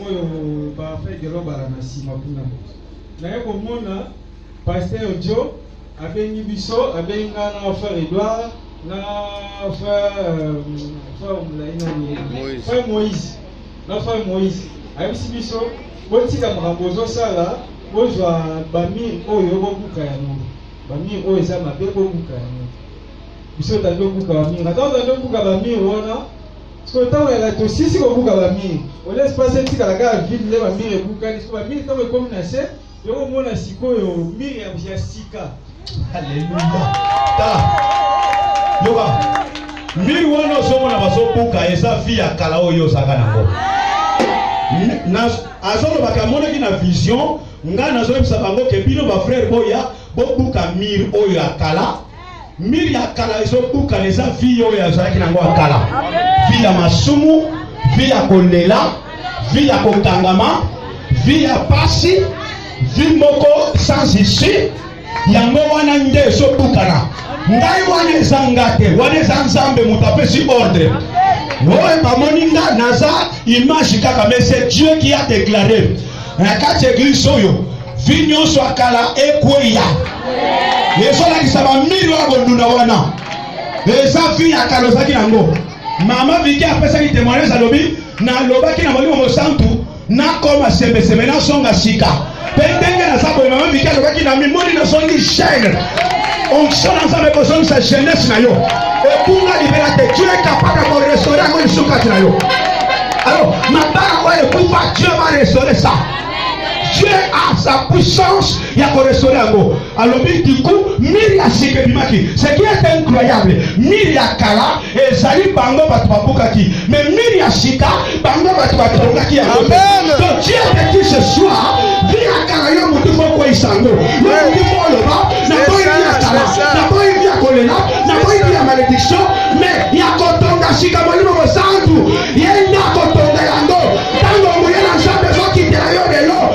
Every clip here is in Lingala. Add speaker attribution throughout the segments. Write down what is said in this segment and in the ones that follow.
Speaker 1: oyo ba fait de roba la nasima kuna na yeko mona pasteur Joe abengi biso abenga na frère Edouard na frère Moïse na frère Moïse ayebisi biso botika makambo ozosala bozwa bamir oyo bobuka yango bamir oyo eza mabe bobuka yango biso tadobuka bamir ata tadobuka bamir wana so ntango ya tosisi kobuka bamir olaisse pase tikalaka ya vide nde bamir ebukani so bamir ntango ekomi na se yokomona sikoyo mir ya sika.
Speaker 2: Alléluia. Yoka. Mir wana ozomona bazobuka eza vi ya kala oyo ozalaka nango. Azolobaka amonaki na vision nga nazoyebisa bango ke bino bafrere boya bobuka mir oyo ya kala. Mir ya kala ezobuka eza vi oyo azalaki nango ya kala. Vi ya masumu, vi ya kolela, vi ya kokangama, vi ya pasi, vi moko sans issue. Yango wana nde ezobukana. Ngai wana eza ngate, wana eza nzambe moto apesi ordre. Oye bamoni nga naza image kaka, mais c'est Dieu qui a déclaré. Na kati église oyo vi nyonso akala ekweya. Ezolakisa bamiri wa bondunda wana. Eza vi ya kala ozalaki nango. Mama Viki apesaki témoignage alobi na lobaki na molimo mosantu nakoma sembe na songa sika. Pendenge na sabo mama Viki alobaki na mimoni na songi chaîne. On sort ensemble pour son sa jeunesse na yo. Et pour la liberté, tu es capable de restaurer à mon souka na yo. Alors, maintenant, ouais, pourquoi Dieu va restaurer ça? Dieu a sa puissance, il y a pour restaurer un mot. Alors, du coup, Miria Sikebimaki, ce qui est incroyable, Miria Kala et Zali Bango Batupakaki, mais Miria Sika, Bango Batupakaki. Donc, Dieu te dit ce soir, Miria Kala, il y a un mouvement quoi il s'en go. Il y a un mouvement là-bas, n'a pas eu à Kala, n'a pas eu à Kolela, n'a pas eu à malédiction, mais il y a Kotonga Sika, Molimo Santu, il y a une Kotonga Yango, Tango Mouyela Chambre, qui te a eu de l'eau.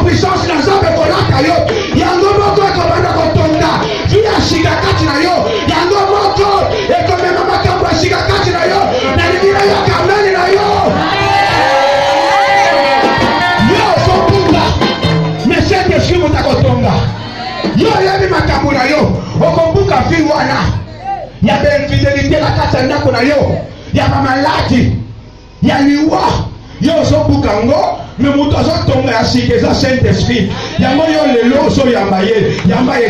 Speaker 2: Puissance na zambe kolaka yo yango moko ekobanda kotonda via shika kati na yo yango moko ekomema makambo ya shika kati na yo na libira ya kameni na yo yo okobuka mesete eski muta kotonda yo yebi makambo na yo okobuka vi wana ya beinfidelité na kati ya ndako na yo ya bamaladi ya liwa yo ozobuka ngo mais mon tozo tombe à si que ça Saint-Esprit. Yango yo lelo so yamba ye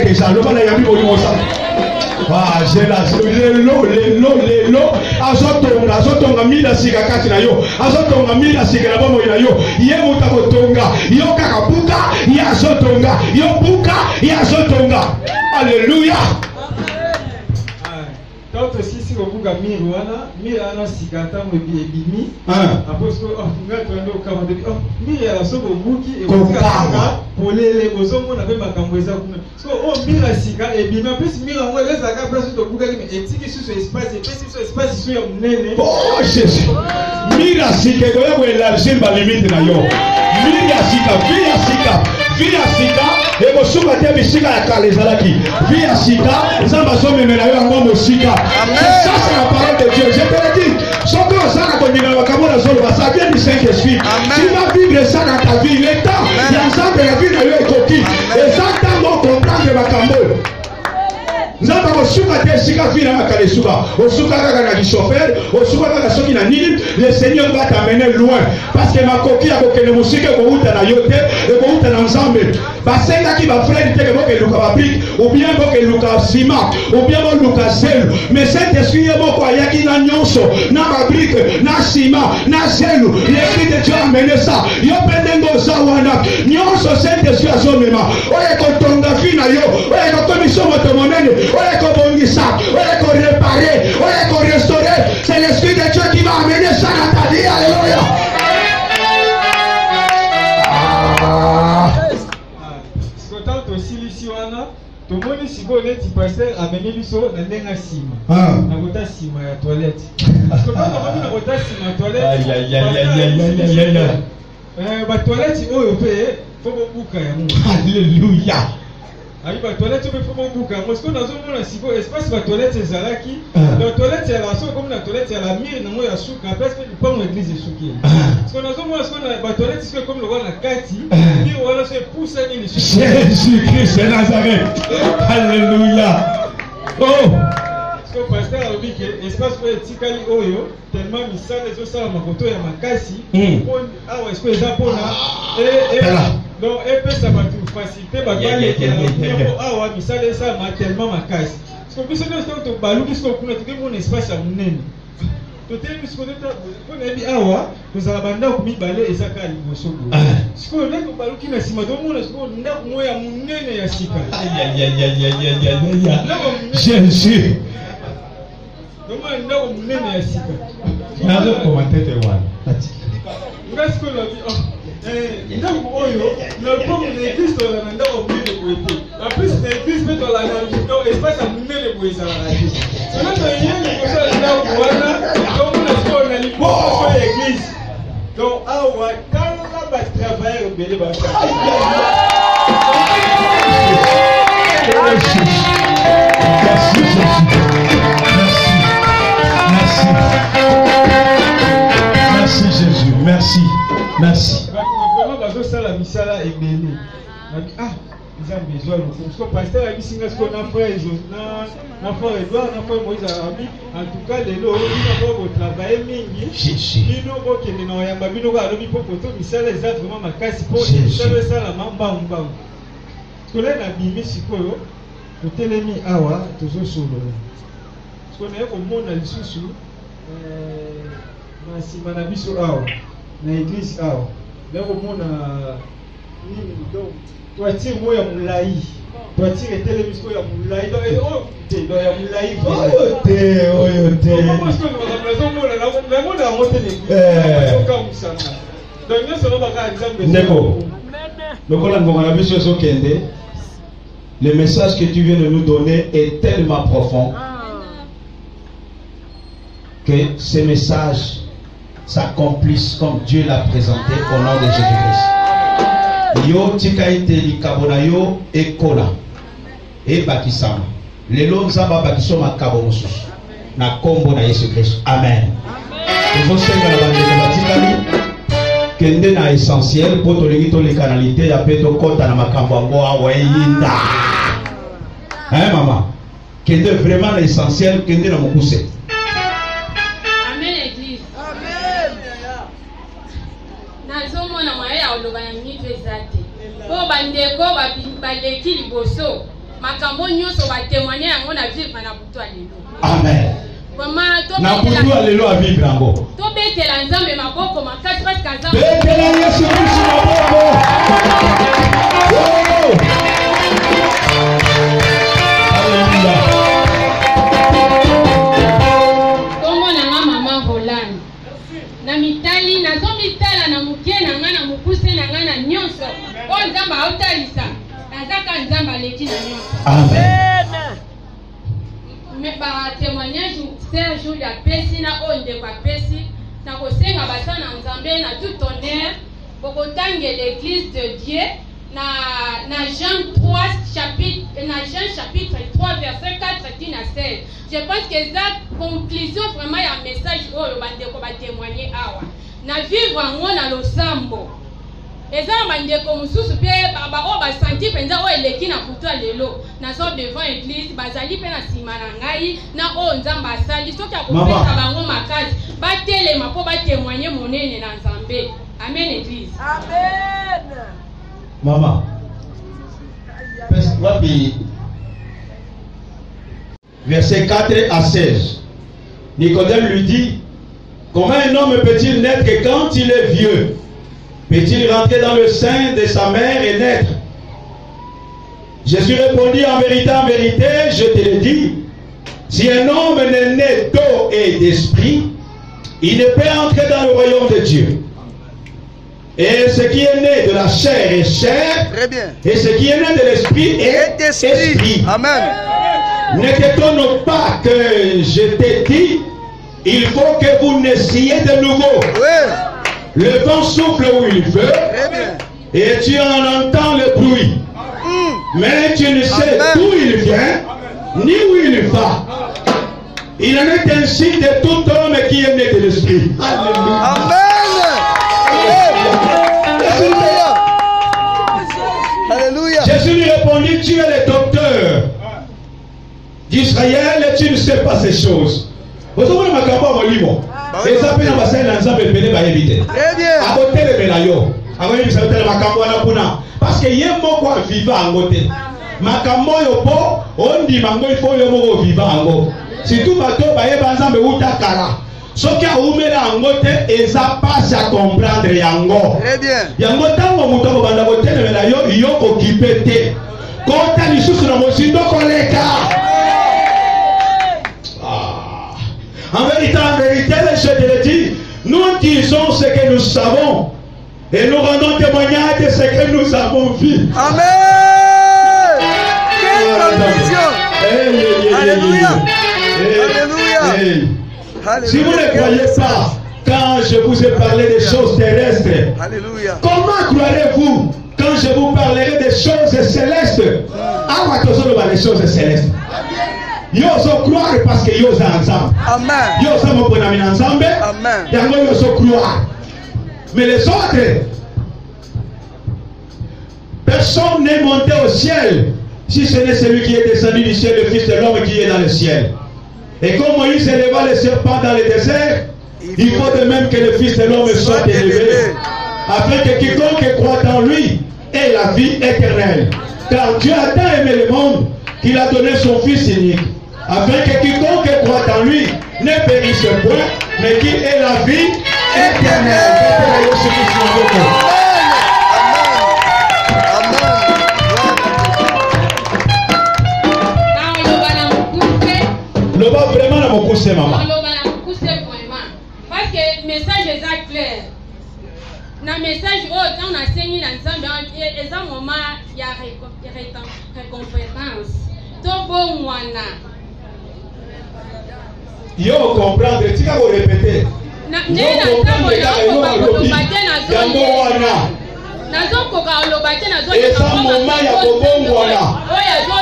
Speaker 2: déjà le bana yambi boli mosa. Ah, j'ai la lelo azotonga mila sika kati na yo. Azotonga mila sika na bomo na yo. Ye muta kotonga, yo kakabuka, ya azotonga, yo buka, ya azotonga. Alléluia.
Speaker 1: Quand aussi si on bouge à Mirwana Sigata Mebimi, après ce qu'on a fait au Cameroun, Mira la somme au bouki et pour les bosons, on avait ma camboisa. So, on Mira Siga et Bima, plus Mira, on laisse la place de Bouga et Tiki sur ce espace et puis sur espace sur Nene.
Speaker 2: Oh Jésus! Mira Siga, on va élargir ma limite na yo. Mira Siga, Via Sika, et Mosuka Tebi Sika ya Kalezalaki. Via Sika, Zamba Somme Menayo Angomo Sika. Ça, c'est la parole de Dieu. Je te le dis. Soko Osana Kondina Wakamona Zolo, ça vient du Saint-Esprit. Tu vas vivre ça dans ta vie. Le temps, il y a un sang de la vie de l'Ekoki. Et ça, tant qu'on comprend de Wakambo. Nzamba kosuka te sika vina makale suka osuka kaka na chauffeur osuka kaka soki na nini le Seigneur va t'amener loin parce que makoki akokene musika ko uta na yote e ko uta na nzambe basenga ki ba frère te ke boke luka ba brique ou bien boke luka ciment ou bien bo luka sel mais cet esprit boko ayaki na nyonso na ba brique na ciment na sel l'esprit de Dieu a amené ça yo pendengo za wana nyonso cet esprit azomema oye kotonga vina yo oye kokomisa moto monene. On est réparer, on est restaurer. C'est l'esprit de Dieu qui va amener ça dans ta vie. Alléluia.
Speaker 1: C'est aussi l'ici-wana. Tout le monde ici, on est pasteur amener l'iso dans la cime. Na bota cime ya toilette. Parce que quand on a bota cime ya toilette. Aïe. Ba toilette oyo pe faut beaucoup ya.
Speaker 2: Alléluia.
Speaker 1: Avec la toilette, il faut beaucoup. Parce qu'on a un espace la toilette, c'est Zalaki. La toilette, c'est la source, comme la toilette, c'est la mire, il y a souk. Après, il pas une église de souki. Parce qu'on a la toilette, c'est comme le roi la Kati. Il voilà, c'est pour ça, il est
Speaker 2: Jésus-Christ de Nazareth. Alléluia. Oh!
Speaker 1: Parce que le pasteur a dit que l'espace pour les Tikali Oyo, tellement misal, les autres, ça, ma photo, il y a ma cassi. Ah, est-ce que les Japonais. Donc, et puis ça va tout faciliter, bah, ah, ouais, mais ça, ça m'a tellement ma casse. Parce que, puis, c'est un balou qui se comprend, tout mon espace à mon nez. Tout est mis sur le temps, on a dit, ah, ouais, nous allons banda au mi-balai et ça, quand il va se bouger. Parce qu'on a un balou qui n'a si mal, donc, on a moi, à mon nez et à Sika.
Speaker 2: Aïe. Jésus.
Speaker 1: Donc, moi, on a mon nez et à Sika.
Speaker 2: N'a pas commenté de moi.
Speaker 1: Qu'est-ce qu'on a dit? Ndako oyo na pomme l'église dans la ndako mbili boyete. En plus l'église peut dans la dans espace à munene boye ça la radio. Cela te yeli ko ça ndako wana donc on a l'église. Donc awa quand la ba travailler belé ba.
Speaker 2: Merci Jésus. Merci.
Speaker 1: Ça la misala est bénie. Ah, ils ont besoin de parce que le pasteur a dit que ce qu'on a fait, na frère Edouard, na frère Moïse Arabi, en tout cas, les lots, ils vont travailler mingi. Ils n'ont pas que les noyaux, ils n'ont pas de popoto, misala les a vraiment ma casse pour misala ça la mamba mamba. Parce que là, la bimi sikolo, le télémi awa, toujours solo. Parce qu'on est au monde à l'issue, na simanabiso awa, na église awa. Là, au monde, toiture moi ya mulai, toiture télévision ya mulai, donc ya mulai.
Speaker 2: Oyote.
Speaker 1: Parce que nous avons besoin de la monde a monté les. Donc nous sommes pas exemple.
Speaker 2: Neko. Le message que tu viens de nous donner est tellement profond que ce message s'accomplisse comme Dieu l'a présenté au nom de Jésus-Christ. Yo tika ite likabona yo ekola e bakisama lelo nzamba bakisoma kabo mususu na kombo na Yesu Christ. Amen. Tozosenga na bandeko batikali kende na essentiel po tolingi to les canalités ya peto kota na makambo yango awa yinda. Hein maman? Kende vraiment na essentiel kende na mokuse.
Speaker 3: Nazomona mwaya oloba na mitu ezate. Po bandeko baleki liboso. Makambo nyonso batémoigner yango na vivre na butu alelo.
Speaker 2: Amen.
Speaker 3: Vraiment to
Speaker 2: na butu alelo a vivre yango.
Speaker 3: To betela nzambe maboko makasi parce que nzambe.
Speaker 2: Betela Yesu Kristo maboko. Alléluia.
Speaker 3: Kombo na mama Holland. Na mitali na zomitala na mukie na ngana mukuse na ngana nyonso o nzamba autalisa nazaka nzamba leki na nyonso.
Speaker 2: Amen.
Speaker 3: Mais par témoignage Serge ya pesi na onde kwa pesi na kosenga basana nzambe na tout honneur bokotange l'église de Dieu na Jean 3 chapitre 3 verset 4 dit na 16. Je pense que ça conclusion vraiment ya message oyo bandeko ba témoigner awa na vivre ngo na losambo eza bandeko mususu pe baba o ba senti penza o eleki na kutwa lelo na so devant église bazali pe na sima na ngai na o nzamba asali soki akopesa bango makasi batelema po ba témoigner monene na nzambe. Amen église.
Speaker 4: Amen.
Speaker 2: Maman, verset 4 à 16. Nicodème lui dit, comment un homme peut-il naître quand il est vieux? Peut-il rentrer dans le sein de sa mère et naître? Jésus répondit, en vérité, je te le dis, si un homme n'est né d'eau et d'esprit, il ne peut entrer dans le royaume de Dieu. Et ce qui est né de la chair est chair.
Speaker 4: Très bien.
Speaker 2: Et ce qui est né de l'esprit est esprit.
Speaker 4: Amen.
Speaker 2: Ne t'étonne pas que je t'ai dit, il faut que vous naissiez de nouveau.
Speaker 4: Oui.
Speaker 2: Le vent souffle où il veut.
Speaker 4: Très bien.
Speaker 2: Et tu en entends le bruit. Mais tu ne sais d'où il vient, ni où il va. Il en est ainsi de tout homme qui est né de l'esprit. Alléluia.
Speaker 4: Alléluia.
Speaker 2: Jésus lui répondit, tu es le docteur d'Israël et tu ne sais pas ces choses. Vous savez, ma campagne, mon livre. Et ça peut nous passer l'ensemble de Béné éviter. À côté de Bélayo. À côté de ma campagne, parce qu'il y a un mot vivant à côté. Ma campagne, on dit il faut le mot vivant. Si tout bateau, il y a un ensemble de Kala. Ce qui a ouvert en côté, et ça passe à comprendre Yango.
Speaker 4: Très bien.
Speaker 2: Yango tango muto banda côté de Bélayo, il y a occupé. Quand tu as les choses dans mon site, en vérité, je te le dis, nous disons ce que nous savons et nous rendons témoignage de ce que nous avons vu.
Speaker 4: Amen. Quelle transmission. Alléluia. Alléluia.
Speaker 2: Si vous ne croyez pas, quand je vous ai parlé des choses terrestres,
Speaker 4: Alléluia.
Speaker 2: Comment croirez-vous quand je vous parlerai des choses célestes? Ah, les choses célestes. Yo so croire parce que yo ensemble.
Speaker 4: Amen.
Speaker 2: Yo so mo bonami ensemble.
Speaker 4: Amen.
Speaker 2: Yango yo so croire. Mais les autres, personne n'est monté au ciel si ce n'est celui qui est descendu du ciel, le Fils de l'homme qui est dans le ciel. Et comme Moïse éleva le serpent dans le désert, il faut de même que le Fils de l'homme soit élevé, afin que quiconque croit en lui ait la vie éternelle. Car Dieu a tant aimé le monde qu'il a donné son Fils unique, afin que quiconque croit en lui ne périsse point, mais qu'il ait la vie éternelle. Le bas vraiment dans mon conseil, maman.
Speaker 3: Parce que le message est clair. Dans le message, on a enseigné l'ensemble, et à un moment, il y a récompense. Tout bon, moana.
Speaker 2: Yo comprendre, tu vas répéter. Et ça, moment, il y a bon voilà.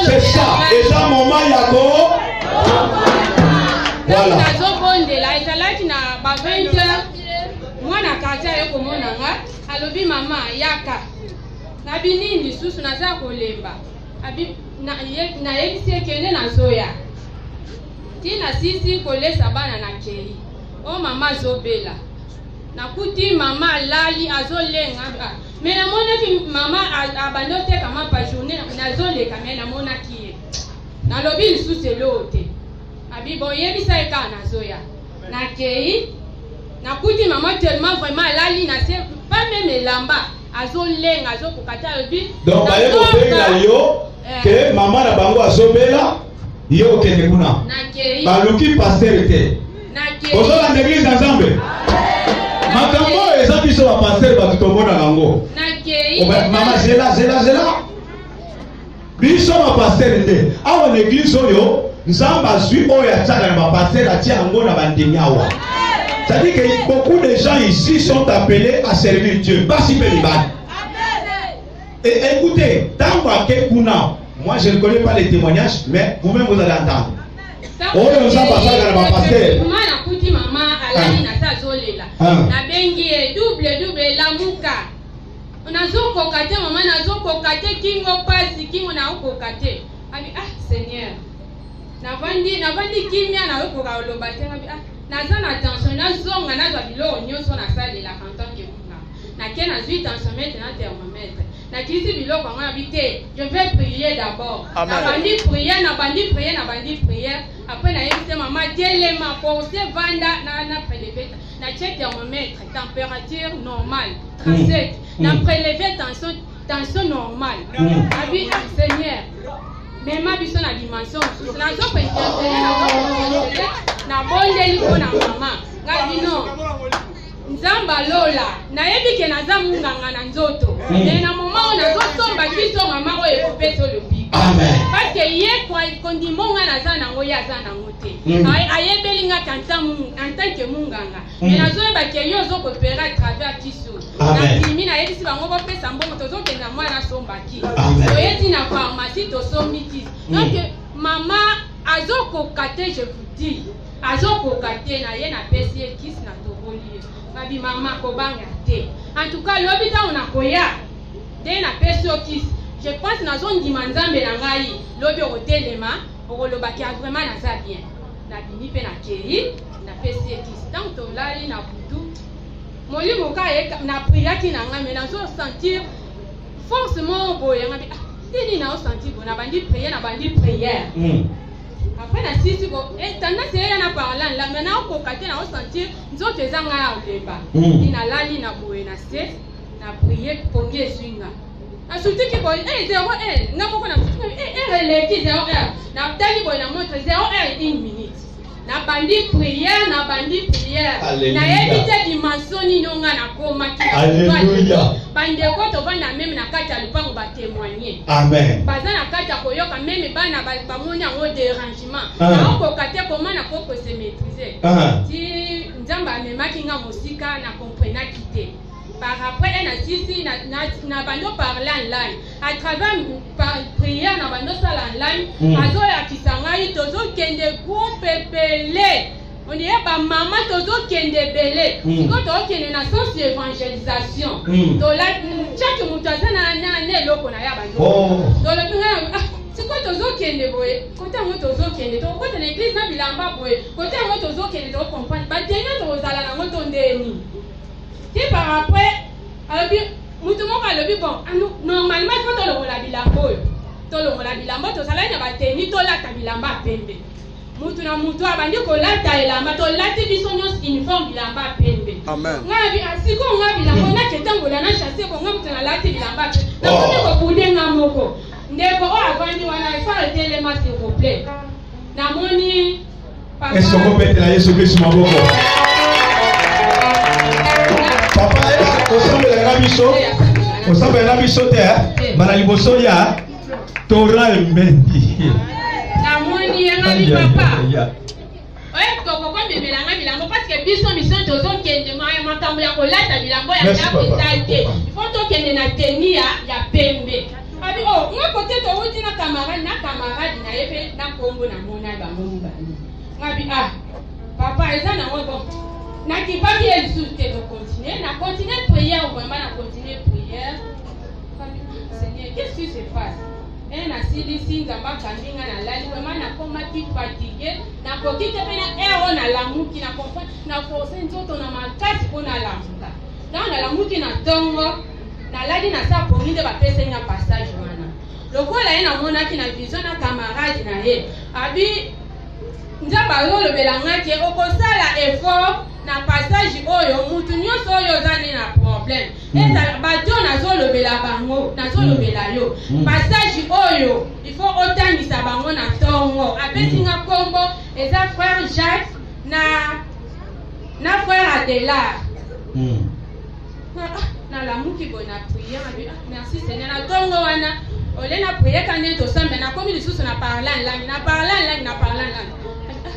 Speaker 2: C'est ça. Et ça, moment, il y a voilà.
Speaker 3: Mwana kata yoko monanga alobi mama yaka nabini lisusu naza kolemba abi na yebisi kende na zoya tina sisi kolesa bana na kei o mama zobela nakuti mama lali azolenga mais na mona ki mama abandote kama pa journée nazoleka mais na mona ki na lobi lisusu elote abi bo yebisa eka na zoya na kei nakuti mama tellement vraiment lali na se pas même elamba azolenga azokokata lobi
Speaker 2: donc aye kobenga yo que mama na bango azobela yo kende kuna baluki pasteur te ozola na église ensemble makambo eza biso ba pasteur bato tomona yango mama zela biso ba pasteur te awa na église oyo nzamba azwi oyo atiaka na ba pasteur atia yango na bandemi awa. C'est-à-dire que beaucoup de gens ici sont appelés à servir Dieu. Pas si peu de balles. Et écoutez, tant que Kuna, moi je ne connais pas les témoignages, mais vous-même vous allez entendre. Oh, nous avons passé à la pasteur.
Speaker 3: Double la muka. On a zo kokate, maman a zo kokate, kingo pasi, kingo na kokate. Abi ah Seigneur. Navandi kimia na koka olobate abi ah. Naza na attention na zonga na zwa bilo nyonso na salle la canton ke kuna na ke na zwi tension mettre na thermomètre na kisi bilo kwa ngana bité je vais prier d'abord na bandi prière après na yebite maman dielema forcer vanda na prélever na check thermomètre température normale 37 na prélever tension normale abi Seigneur mais ma biso na dimension na zo pe na bondeli ko na mama ngadi no nzamba lola na yebi ke na zamunganga na nzoto mais na mama ona zo somba kiso mama o ekopeto le bi
Speaker 2: amen
Speaker 3: parce que ye kwa kondimonga na za na ngoya za na ngote ayebelinga kantamu en tant que munganga mais na zo ba ke yo zo ko pera à travers kiso na kimi na yebi bango bopesa mbongo tozokenda mwana sombaki toyeti na pharmacie tosombi kisi donc mama azokoka te, je vous dis azokoka te na ye napesi ye kisi na toboli ye babi mama kobanga te. En tout cas lobi ntango nakoya nde napesi yo kisi je pense nazondima nzambe na ngai lobi okotelema okolobaki ya vraiment naza bien nabimi mpe nakei napesi ye kisi ntango tolali na butu molimo ka na priaki na ngai me nazosentir forcément boye ngabi tini naosentir boye nabandi prière après na sisi ko tendance ya na parlant la mais naokoka te naosentir nzoto eza ngai ya olemba tinalali na boye na se na prier pongi ezwinga asuti ki boy 0 nga moko na releki 0 na tali boy na montre 0 1 minute na bandi prière na yebite dimension nino nga na koma ki
Speaker 2: alléluia
Speaker 3: bandeko to bana meme na kati ya lupango ba témoigner
Speaker 2: amen
Speaker 3: baza na kati ya koyoka meme bana ba moni yango dérangement na okoka te koma na koko se maîtriser ti nzamba amemaki nga mosika na comprenaki te. Par après, elle a dit na bando parler en ligne. À travers prière, na bando salle en ligne. Azo ya kisangai tozo kende groupe pelé. On dit ba maman tozo kende belé. Quand to kende na sens évangélisation. To la chaque mutaza na ne loko na ya bando. To le pinga c'est quoi tozo kende boye. Côté ngo tozo kende to côté l'église na bilamba boye. Côté ngo tozo kende to comprendre. Ba tenga to zala na ngo tondeni. Et par après, alors bon, normalement il faut que la bilambo, la bilambo, to sala na bateni to la bilamba pembe. Mutu na mutu abandi ko lata elamba to lati bisonyos uniforme bilamba pembe.
Speaker 4: Amen.
Speaker 3: Ngabi asiko ngabi bilambo na ketango na chasser ko ngabi na lati bilamba pembe. Na ko bude ngamoko. Ndeko o avandi wana ifaa telema s'il vous plaît. Na moni papa.
Speaker 2: Est-ce qu'on peut mettre la Yesu Christ maboko? Papa, osambe na biso te bana liboso ya Torah emendi
Speaker 3: namoni yangali papa oye toko kwa mbelanga bilambo parce que biso mission tozo kende makambo ya kolata bilambo ya kapitalité il faut to kende na tenia ya pembe abi nga kote to wuti na camarade na yepe na kombo na mona bango mbani ngabi papa eza na ngo na kibaki elsulte de continuer na continuer prière vraiment na continuer prière. Seigneur, qu'est-ce qui se passe? Na sili sinza bakandinga na lali vraiment na koma ki fatigué na kokite pena ero na lamuki na comprendre na forcer nzoto na makasi pona lamuka dans la lamuki na tongo na lali na sa poninde ba pesa nga passage wana lokola ina mona ki na vision na camarade na ye abi nzamba lolobela ngaki okosala effort na passage oyo mutu nyonso oyo zani na problème eza bato nazolobela bango nazolobela yo passage oyo il faut otangisa bango na tongo apesi nga kombo eza frère Jacques na frère Adela na la muki bona prière merci Seigneur na tongo wana ole na prière kande to sambe na komi lisusu na parler en langue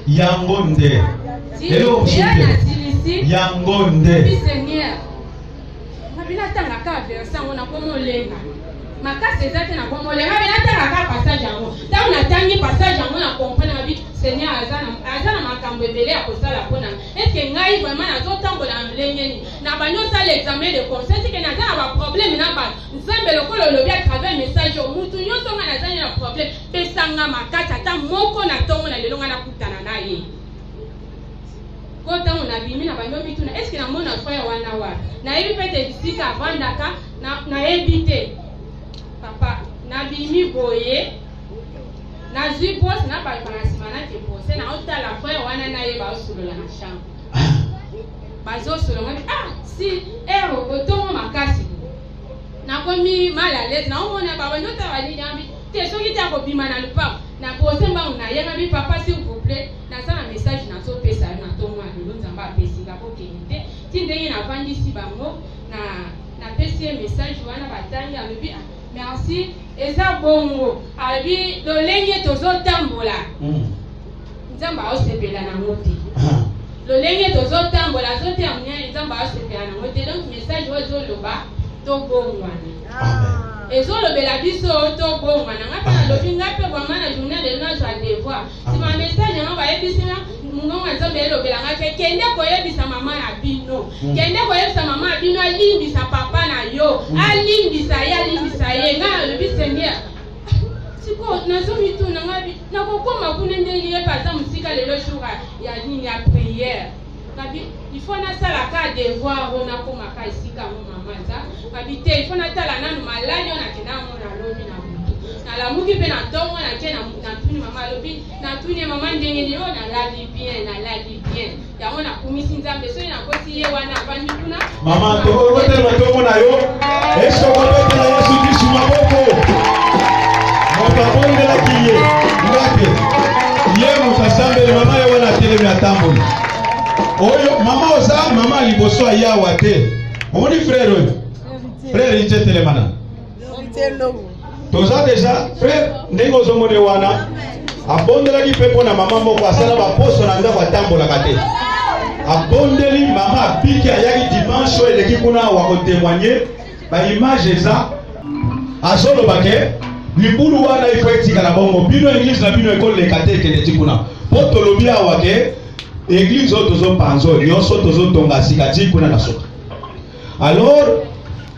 Speaker 2: yango nde lelo yango nde
Speaker 3: Seigneur mabina tanga ka verset ngona komo lenga makasi ezate na komo lenga bina tanga ka passage yango tango na tangi passage yango na comprendre mabi Seigneur azana makambo ebele ya kosala pona est-ce que ngai vraiment nazotambola mlengeni na banyo sala examen de conscience que nazana ba problème na ba nzambe lokolo lobi à travers message o mutu nyonso nga nazana na problème pesanga makasi ata moko na tongo na lelo nga na kutana na ye kota on abimi na banyo bituna est-ce que na mona frère wana wa na yebi pete bisika avandaka na ebite papa na bimi boye na zibos na ba panasima ke bose na otala frère wana na ye ba osolola na chambre bazo solola si ero otongo makasi na komi mal à l'aise na omona ba banyo ta wali nyambi te soki ta ko bima na lupa na bose mbangu na ye ngabi papa s'il vous plaît na sana message na so pesa na tongo na nzamba pesi ka bokende tinde na vandisi bango na pesi message wana batanga alobi merci eza bongo abi lolenge tozotambola nzamba osepela na moti lolenge tozotambola zote amnya nzamba osepela na moti donc message ozo loba tobongwana. ezolobela biso tobongwana ngapa nalobi ngape bwama na journée de notre devoir sima message yango bayebisinga mungonga nzambe elobela ngake kende koyebisa mama ya bino kende koyebisa mama ya bino alimbisa papa na yo alimbisa ye nga nalobi sengea siko nazomituna ngabi nakokoma kuna ndenge ye pata musika lelo jour ya nini ya prière kabi il faut na sala ka devoir ona koma ka isika mo mama za kabi te il faut na tala nanu malali ona kena mo na lobi na butu na la muki pe na tongo na kena na tuni mama lobi na tuni mama ndenge ni ona la bien ya ona kumisi nzambe so na kosi ye wana bandi kuna
Speaker 2: mama to wote matongo na yo eso ko bete na Yesu Kristo maboko mabonde la kiye ngate ye musasambe mama ye wana tele ya tamboli oyo mama oza mama liboso ya wate omoni frère oyo frère nje telemana toza déjà frère ndenge ozomone wana abondelaki pepo na mama moko asala baposo na ndako atambolaka te abondeli mama abiki ayaki dimanche oyo eleki kuna wakotémoigne baimage eza azoloba ke libulu wana ifo etikala bongo bino église na bino ekoleka te ekende ti kuna mpo tolobi awa ke église oyo tozopanza oyo nyonso tozotonga sika ti kuna na soka alors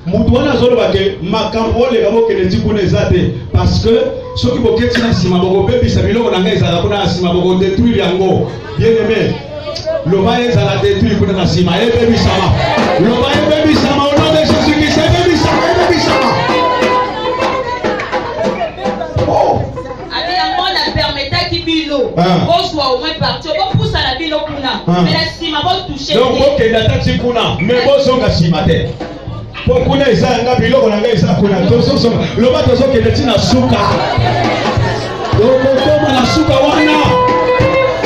Speaker 2: mutu wana azoloba ke makambo oleka bokende ti kuna eza te parce que soki boketi na nsima bokobebisa biloko na ngai ezala kuna na nsima bokodétruire yango bien aimé loba ezala détruire kuna na nsima ebebisama loba ebebisama au nom de Jésus Christ ebebisama
Speaker 5: Bonsoir au moins parti. On pousse à la ville au kuna. Mais la sima va toucher.
Speaker 2: Donc ok datati kuna. Mais bozo nga simate. Pour kuna ezanga biloko na ngai eza kuna. Tozo loba tozo ke detina suka. Donc koma na suka wana.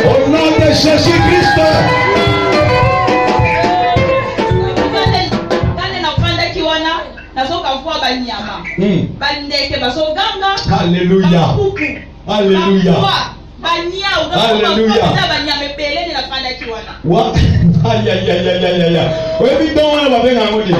Speaker 2: Au nom de Jésus Christ.
Speaker 5: Kane na fanda kiwana nazoka mfua banyama. Bandeke bazoganga.
Speaker 2: Alléluia. Alléluia.
Speaker 5: Alléluia.
Speaker 2: Aïe aïe aïe aïe aïe aïe. Oui, donc on va bien en dire.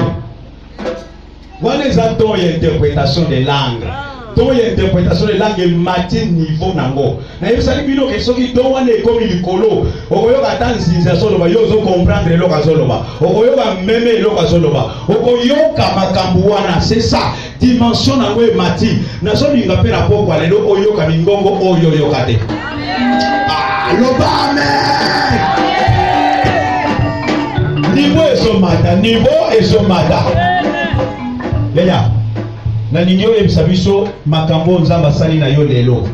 Speaker 2: Voilà les attentes d'interprétation des langues. Ton interprétation des langues matin niveau nango. Na yo sali bino ke soki don wana ekomi likolo. Okoyoka tanzinza soloba yo zo comprendre eloko azoloba. Okoyoka meme eloko azoloba. Okoyoka makambo wana, c'est ça. Dimension nango emati. Na so linga pe na poko alelo oyoka mingongo oyo yoka te. Loba amen. Niveau ezomata. Leya. Na ninyo ebisa biso makambo nzamba sali na yo lelo.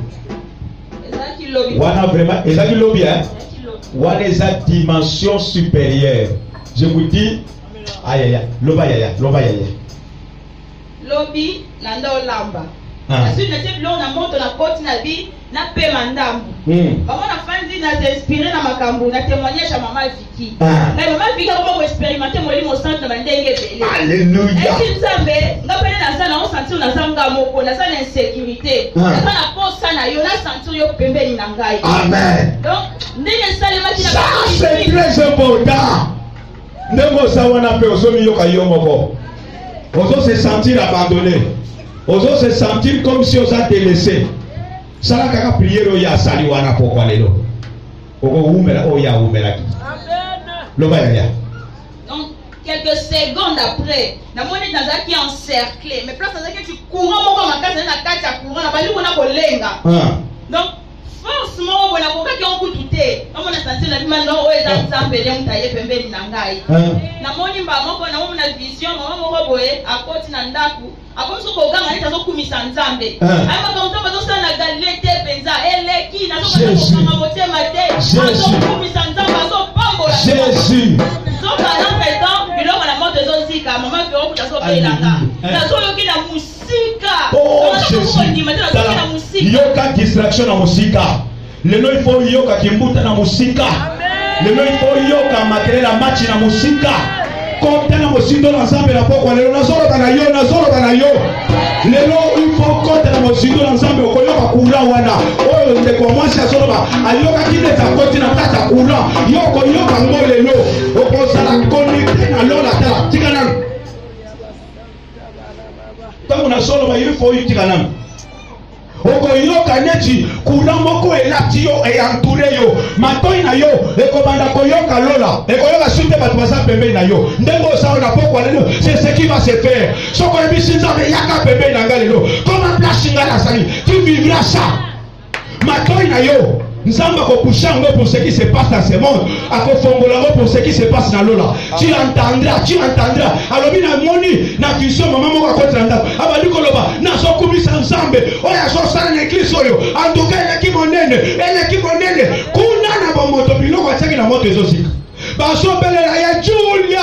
Speaker 2: Wana vraiment ezaki lobi hein. Wana eza dimension supérieure. Je vous dis aïe aïe loba yaya.
Speaker 5: Lobi nanda olamba. Asi na te blon na moto na koti na bi na pe mandambu. Bama na fanzi na s'inspirer na makambo na témoignage à maman Viki. Na maman Viki ko expérimenter molimo centre na ndenge belé.
Speaker 2: Alléluia.
Speaker 5: Esi nzambe ngapele na sana on sentir na sanga moko na sana insécurité. Na sana posa na yo na sentir yo pembeni na ngai.
Speaker 2: Amen.
Speaker 5: Donc ndenge salema ki na
Speaker 2: ça c'est très important. Ndemo sawana pe osomi yoka yo moko. Ozo se sentir abandonné. Ozo se sentir comme si on a délaissé. Ça la kaka prière oya sali wana pokwa lelo. Oko umela oya umela ki. Amen. Loba ya.
Speaker 5: Donc quelques secondes après, na moni nazaki encerclé, mais place nazaki tu courant moko makasi na kati ya courant na bali kona kolenga. Donc forcément on a koka ki on kututé. On a senti la demande o eza nzambe le mutaye pembeni na ngai. Na moni mba moko na mona vision mama moko boye akoti na ndaku. Akomso ko ganga nita zo kumisa nzambe. Aba ka mtomba zo sana galete penza eleki na zo ko kama motema te. Zo kumisa nzamba zo pambola.
Speaker 2: Jésus.
Speaker 5: Zo kana peto biloko na moto zo zika mama pe okuta zo pelanga. Na zo yoki na musika.
Speaker 2: Oh Jésus. Yoka distraction na musika. Lelo il faut yoka kimbuta na musika. Lelo il faut yoka matériel à match na musika. Compte na mosindo na nzambe na poko lelo nazoloba na yo lelo il faut compte na mosindo na nzambe okoyoka kula wana oyo ndeko mwasi azoloba ayoka kineta koti na tata kula yoko yoka ngo lelo okozala connecté na lola tala tikana Tant qu'on a solo, il faut y tirer. Okoyoka neti courant moko elati yo et entouré yo matoi na yo ekobanda koyoka lola ekoyoka sute bato baza pembe na yo ndenge oza na poko lelo c'est ce qui va se faire soko ebisi nzambe yaka pembe na nga lelo comment place nga na sali tu vivras ça matoi na yo nzambe akopusha yango pour ce qui se passe dans ce monde akofongola yango pour ce qui se passe na lola tu entendras alobi na moni na kiso mama moko akotela ndako abandi koloba nazokumisa nzambe oyo azosala na eglise oyo antuka eleki monene kuna na bamoto biloko atiaki na moto ezosika basobelela ya Julia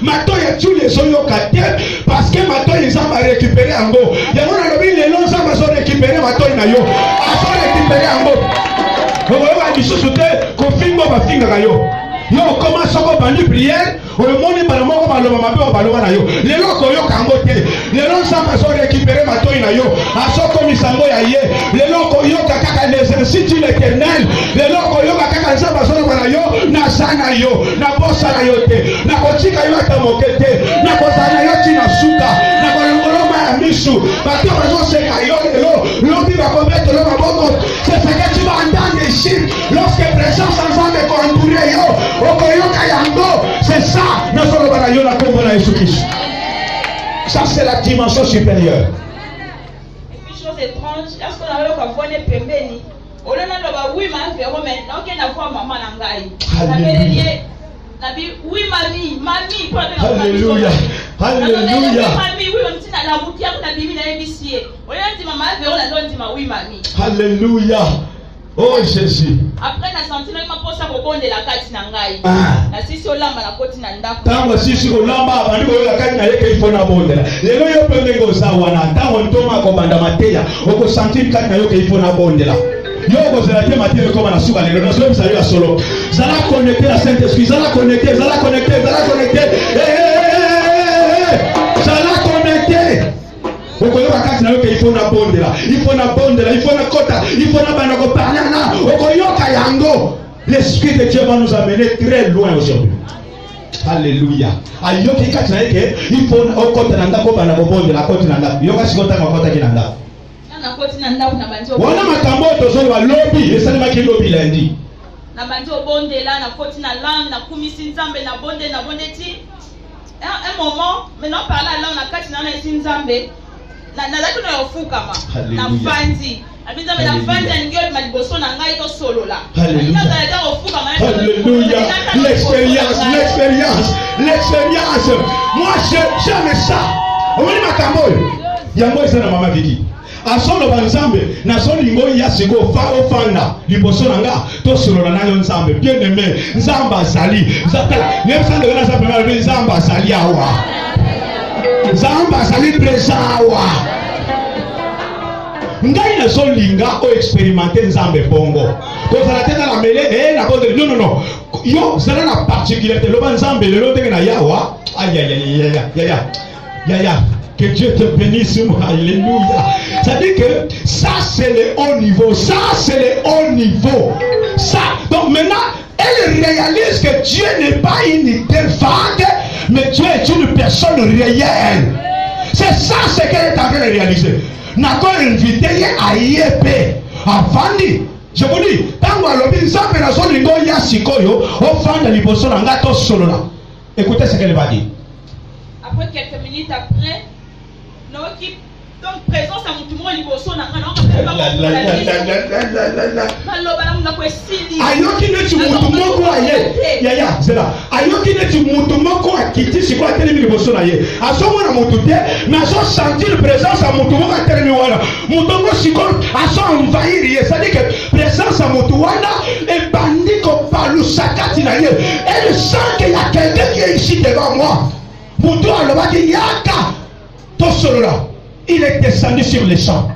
Speaker 2: mato ya Julia ezoyoka te parce que mato nzambe arécupéré yango yango nalobi lelo nzambe azorécupéré mato na yo azorécupéré yango okoyoka lisusu te kofingo bafingaka yo yo okoma soko bandi prière omoni bana moko baloba mabe o baloba na yo lelo koyoka yango te lelo nzambe azorécupéré mato na yo azokomisa yango ya ye lelo koyoka kaka l'exercice l'éternel lelo koyoka kaka nzambe azoloba na yo naza na yo nabosana yo te nakotika yo ata moke te nakozala na yo ntina suka nakolongoloma ya misu bato bazosenga yo lelo lobi bakobetelo maboko c'est ce que tu vas entendre ici lorsque présence ensemble koentouré yo okoyoka yango c'est ça nazoloba na yo na kombo na Yesu Christ. Ça c'est la dimension supérieure.
Speaker 5: Et puis chose étrange, lorsqu'on a eu qu'on voit les pembeni, on a dit oui ma fille, mais non qu'elle n'a pas maman nangai. Oui mamie,
Speaker 2: Alléluia. Alléluia.
Speaker 5: Mamie, oui on dit na la boutique na bibi na ébicier. On a dit maman fille, on a dit oui mamie.
Speaker 2: Alléluia. Oh Jésus.
Speaker 5: Après na senti na maposa kobonde la kati na ngai. Na sisi olamba na koti na ndako.
Speaker 2: Tango sisi olamba abandi ko la kati na yeke ifo na bondela. Lelo yo pembe ko zawana tango ntoma ko banda mateya oko sentir kati na yoke ifo na bondela. Yo ko zela te mateya ko na suka lelo na so bisa yo solo. Zala connecter la Saint-Esprit, zala connecter. Zala connecter. Okoyoka kati na yoke ifo na bondela, ifo na kota, ifo na bana ko parler na okoyoka yango. L'esprit de Dieu va nous amener très loin aujourd'hui. Alléluia. Ayoki kati na yeke ifo okota na ndako bana ko bondela koti na ndako. Yoka sikota makota ki na ndako.
Speaker 5: Na koti na ndako na banjo.
Speaker 2: Wana makambo tozo ba lobby, esali maki lobby lundi.
Speaker 5: Na banjo bondela na koti na langue na kumisi nzambe na bonde ti. Un moment, maintenant par là on a kati na esi nzambe. Nazaki na yofukama na fanzi abinzambe na fanzi aningiyo maliboso na ngai to solola.
Speaker 2: Alléluia. L'expérience. Moi j'aime ça. Omoni makambo yango eza na mama Viki asolo banzambe na solingo ya siko fa ofanda liboso na nga to solola na yo nzambe bien aimé nzamba azali nzapela nemsande na nzambe na nzamba azali awa nzamba azali présent awa ngai na solinga o expérimenter nzambe bongo kozala te na mele na bonde non yo zala na particularité loba nzambe lelo ndenge na yawa ya que Dieu te bénisse. Alléluia. Ça dit que ça c'est le haut niveau. Ça donc maintenant elle réalise que Dieu n'est pas une idée vague, mais Dieu est une personne réelle. C'est ça ce qu'elle est en train de réaliser. N'a pas invité à yépe avandi. Je vous dis, tant que l'objet nzambe na so lingo ya sikoyo ofanda liboso na ngato solo là. Écoutez ce qu'elle va dire.
Speaker 5: Après quelques minutes après, donc présence à mon tour liboso na ngana ayoki neti mutu moko aye ya zela ayoki neti mutu moko akiti siko atelemi liboso na ye azomona mutu te mais azo sentir présence à mutu moko atelemi wana mutu ngo siko azo envahir ye, c'est-à-dire que présence à mutu wana ebandi kopalusa kati na ye. Elle sent qu'il y a quelqu'un qui est ici devant moi. Mutu alobaki yaka to solo là. Il est descendu sur les champs.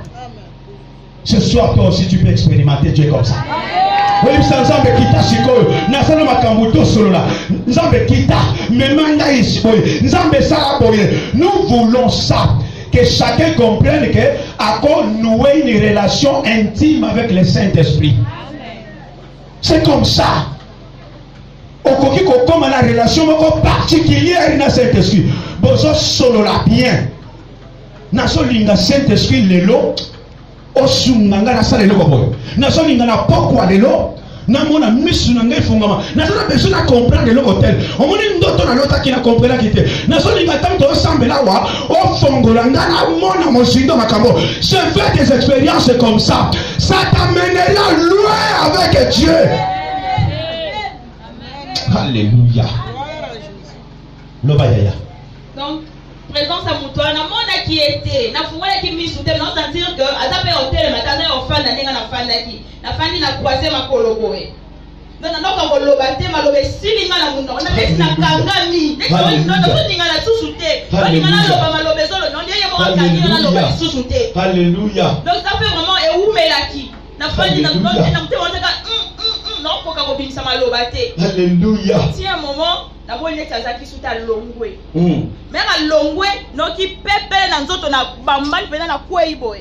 Speaker 5: Ce soir, toi aussi, tu peux expérimenter Dieu comme ça. Oui, nzambe kita sikoyo nasala makambo to solo la nzambe kita memanga ici nzambe sala boye. Nous voulons ça, que chacun comprenne que à nouer une relation intime avec le Saint-Esprit. C'est comme ça. Okoki kokoma na relation moko particulière na Saint-Esprit. Bozo solo la bien.
Speaker 2: nazolinga Saint-Esprit lelo osunga nga nasala eloko boyo nazolinga na pokwa lelo namona misu na ngai fungama nazola besoin na comprendre eloko tel omoni ndoto nalotaki na comprendre kite nazolinga tanto osambela wa ofongola nga namona mosindo makambo. Je fais des expériences comme ça, ça t'amènera loin avec Dieu. Alléluia. Loba yaya.
Speaker 5: Donc présence à moutoua na mona qui était na fungola qui misu te na sentir que azape hotel matana ofanda ninga na fanda ki na fandi na croiser makolo boye donc na ko loba te malobe silinga na mundo na besi na kangami donc to ninga na susute donc ninga na loba malobe zolo non yeye mo kangi na loba susute. Alléluia. Donc ça fait vraiment et oumelaki na fandi na donc na mte wonaka non ko ka ko bimisa maloba te.
Speaker 2: Alléluia.
Speaker 5: Si un moment na bonne tazaki suta longwe mais à longwe non qui pepe na nzoto na bambani pena na kwei boy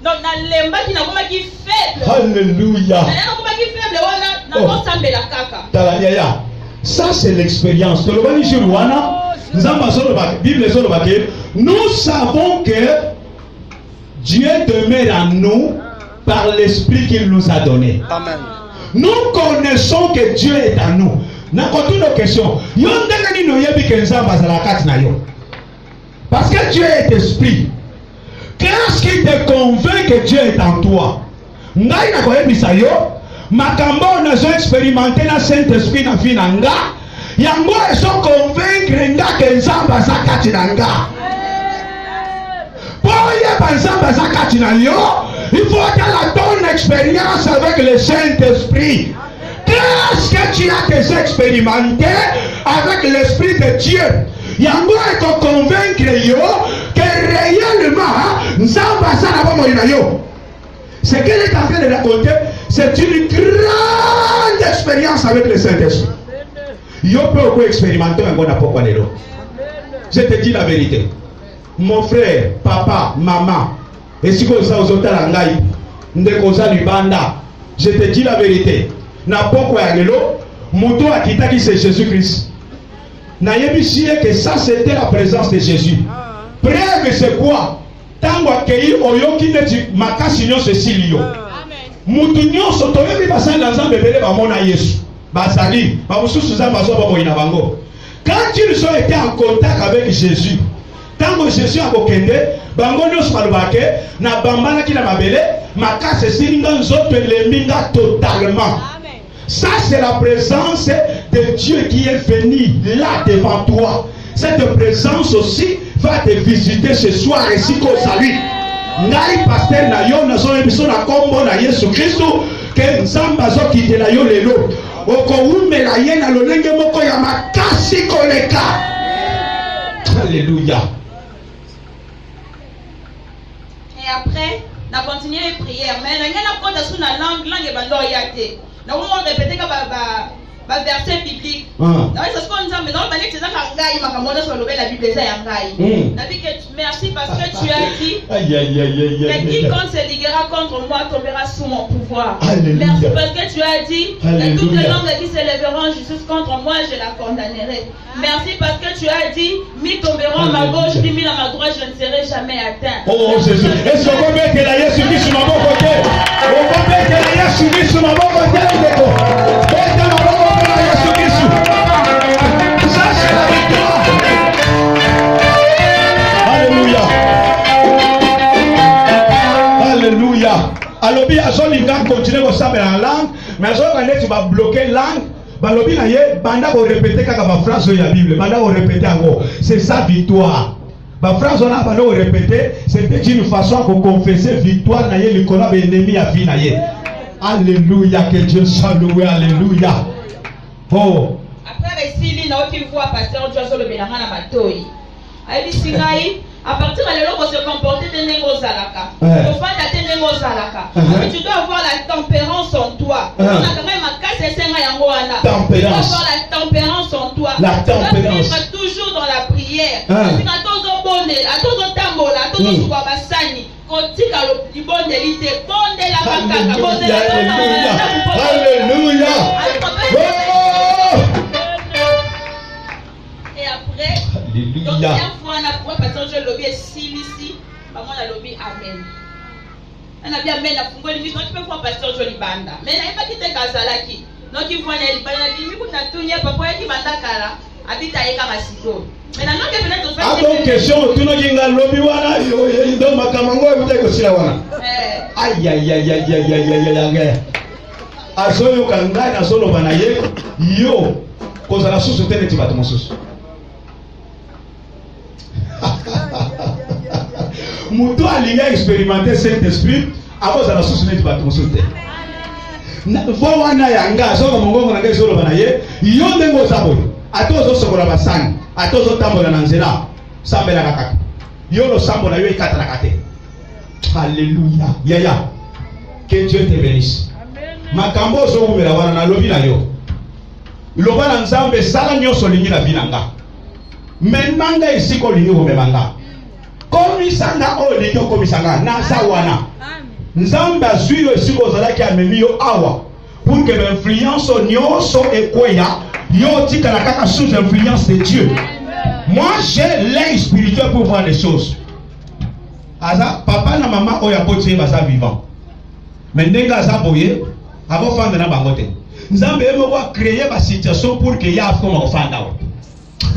Speaker 5: donc na lemba ki na koma ki faible.
Speaker 2: Alléluia.
Speaker 5: Na koma ki faible wana na ko sambela kaka
Speaker 2: tala yaya. Ça c'est l'expérience. Nous savons que Dieu demeure en nous par l'esprit qu'il nous a donné.
Speaker 4: Amen.
Speaker 2: Nous connaissons que Dieu est en nous. N'a pas toutes nos questions. Parce que Dieu est esprit. Qu'est-ce qui te convainc que Dieu est en toi? Makambo on a expérimenté na Saint-Esprit na vie na nga. Yango eso convaincre nga que nzamba zakati na nga. Pour y nzamba zakati na yo, il faut avoir la bonne expérience avec le Saint-Esprit. Qu'est-ce que tu as déjà expérimenté avec l'Esprit de Dieu? Yango est convaincre yo que réellement nzamba zakati na yo. Ce qu'elle est en train de raconter, c'est une grande expérience avec le Saint-Esprit. Yo peux expérimenter un bon apport. Je te dis la vérité. Mon frère, papa, maman, et si vous avez aux langai, je te dis la vérité. Na poko ya lelo, moto akita qui c'est Jésus-Christ. Na yebi que ça c'était la présence de Jésus. Preuve c'est quoi? Tango akei oyoki neti makasi nyonso esilio. Mutu nyonso toyebi basala nzambe bele bamona Yesu. Bazali, bamususu za bazo baboyina bango. Quand ils ont été en contact avec Jésus, tango Jésus a kokende, bango nyonso balobake na bambana ki na mabele, makasi esilinga nzoto eleminga totalement. Ça c'est la présence de Dieu qui est venu là devant toi. Cette présence aussi va te visiter ce soir ici qu'au salut. Ngai pasteur na yo na zo ebiso na kombo na Yesu Kristo ke nzamba zo kite na yo lelo. Oko umela ye na lolenge moko ya makasi koleka. Alléluia.
Speaker 5: Et après, on a continué les prières. Mais on a pas de la langue et bando yate. Na on répéter que ba verset biblique. Non, c'est ce qu'on dit mais non, c'est ça kangai makamona sur le la Bible ça yangai. Na dit que merci parce que tu as dit que quiconque se liguera contre moi tombera sous mon pouvoir.
Speaker 2: Alléluia.
Speaker 5: Merci parce que tu as dit que toutes les langues qui s'élèveront juste contre moi, je la condamnerai. Merci parce que tu as dit 1000 tomberont à ma gauche, 10 000 à ma droite, je ne serai jamais atteint.
Speaker 2: Oh Jésus, est-ce qu'on peut mettre la Yesu Christ sur ma bon côté? On peut mettre la Yesu Christ sur ma bon côté? Ça c'est la victoire. Alléluia. Alléluia. Alors bien, les gens continuent à savoir en langue, mais tu vas bloquer langue. Balobi na ye banda ko répéter kaka ba phrase ya Bible, banda ko répéter encore. C'est ça victoire. Ba phrase on a banda ko répéter, c'était une façon de confesser victoire na ye le kola be ennemi a vie na ye. Alléluia, que Dieu soit loué, alléluia. Oh.
Speaker 5: Après Sili na oki voix pasteur Jozo le belanga na matoi. Ayi singai à partir de là on se comporter de nengo zalaka. Au fait de nengo zalaka. Tu dois avoir la tempérance en toi. On a quand même ma casse senga yango wana. Tu dois avoir la tempérance en toi.
Speaker 2: La tempérance.
Speaker 5: Tu dois toujours dans la prière. Tu as tozo bonde, à tozo tambola, tozo suba basani. Kotika le bonde lité, bonde la bakaka, bonde la.
Speaker 2: Alléluia.
Speaker 5: Et après,
Speaker 2: alléluia.
Speaker 5: donc, fois, on a pasteur pasteur Joel lobby est ici. Maman a lobby amen. On a bien amen à fungoli mission. Tu peux voir pasteur Joel banda. Mais il pas quitter Kazalaki. Donc il voit les banda dit mi kuna tunya papa qui banda kala. Habita yeka masiko. Mais non que peut-être faire.
Speaker 2: Donc question tu no jinga lobby wana yo ndo makamango ebute ko sila wana. Aïe aïe aïe aïe aïe aïe aïe. Azoyo kanga na solo banaye yo kozala susu tene ti bato mosusu. Mutu alinga expérimenter Saint-Esprit akozala susu tene ti bato mosusu te. Vo wana yanga soko mongongo na ngai solo banaye yo ndengo saboyo atozo sokola basani atozo tambola na nzela sambela kaka yo lo sambola yo ikatala kate. Alléluia. Yaya. Que Dieu te bénisse. Makambo zo umela wana na lobi na yo. Loba na nzambe sala nyoso lingi na binanga. Menanga isiko lingi komebanga. Komisanga o lingi komisanga na sawana. Nzambe azwi isiko zalaki amemi yo awa. Pour que l'influence nyoso ekweya yo tika na kaka sous influence de Dieu. Moi j'ai l'œil spirituel pour voir les choses. Aza papa na maman oya botie baza vivant. Mais ndenga za boye abo fanda na bangote. Nzambe emo wa créer ba situation pour que ya comme ofanda.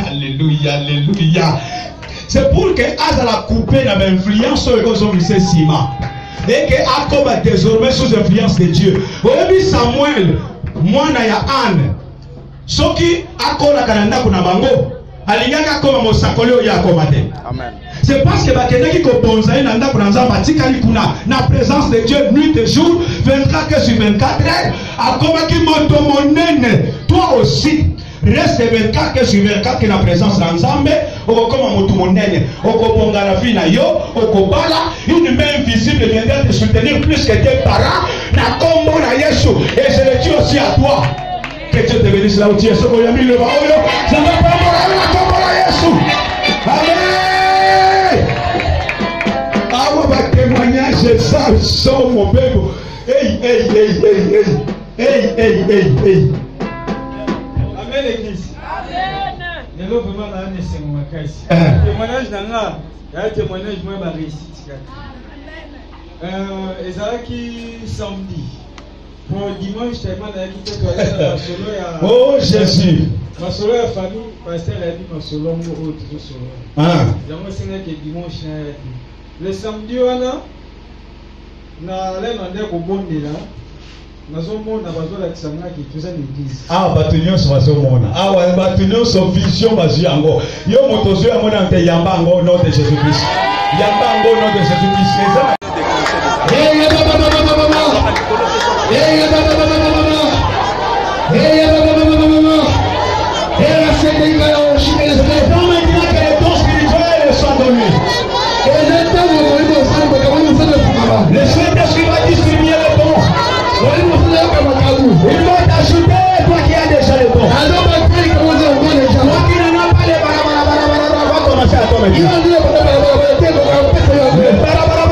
Speaker 2: Alléluia, alléluia. C'est pour que azala couper na influence et que ont lycée ciment. Et que akoba désormais sous influence de Dieu. Oyebi Samuel mwana ya Anne. Soki akola kananda kuna bango. Alingaka koma mosakoli oya akomate. Amen. C'est parce que bakendaki ko bonza ina ndako na nzamba tikali kuna na présence de Dieu nuit et jour 24 heures sur 24 heures akomaki moto monene. Toi aussi reste 24 heures sur 24 que la présence na nzambe okoma moto monene okobonga la vie na yo okobala une main invisible viendra te soutenir plus que tes parents na kombo na Yesu et je le dis aussi à toi que Dieu te bénisse là où tu es soko ya mille ba oyo ça va pas mourir na kombo na Yesu. Amen. Témoignage ça son mon bébé. Hey.
Speaker 1: Amen l'église. Amen. Nelo vraiment na nese mo makasi. Témoignage nanga, ya témoignage moi ba réussite. Ezalaki samedi. Pour dimanche tellement na ki te toile solo ya.
Speaker 2: Oh Jésus.
Speaker 1: Ma solo ya famille, pasteur a dit ma solo mo autre solo.
Speaker 2: Ah.
Speaker 1: Yango senga ke dimanche na. Le samedi wana na le nande ko bondela nazomona bazolakisa ngaki tuza l'église.
Speaker 2: Ah bato nyonso bazomona. Ah wa bato nyonso vision bazwi yango. Yo moto zo ya mona nte yamba ngo nom de Jésus Christ. Yamba ngo nom de Jésus Christ. Le Saint-Esprit va distribuer les dons. Il va t'ajouter, toi qui as déjà les dons. Toi qui n'en as pas les barabara, va commencer à toi maintenant. Le barabara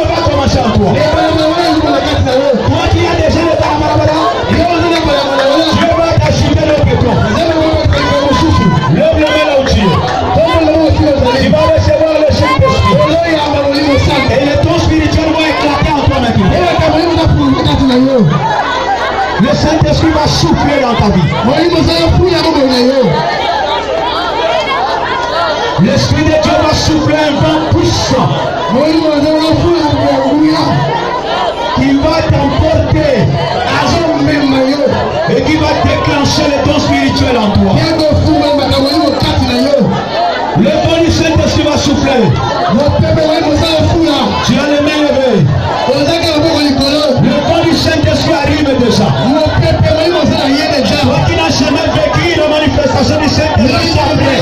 Speaker 2: va commencer à toi. Toi qui as déjà les barabara, Dieu va t'ajouter le béton. Lève la main là où tu es. Tu vas recevoir le Saint-Esprit. Et le don spirituel va éclater en toi maintenant. Le Saint-Esprit va souffler dans ta vie. L'Esprit de Dieu va souffler un vent puissant qui va t'emporter et qui va déclencher le don spirituel en toi. Le vent du Saint-Esprit va souffler. Tu as les mains levées. Le vent du Saint-Esprit arrive déjà. Toi qui n'as jamais vécu la manifestation du Saint-Esprit, sois prêt.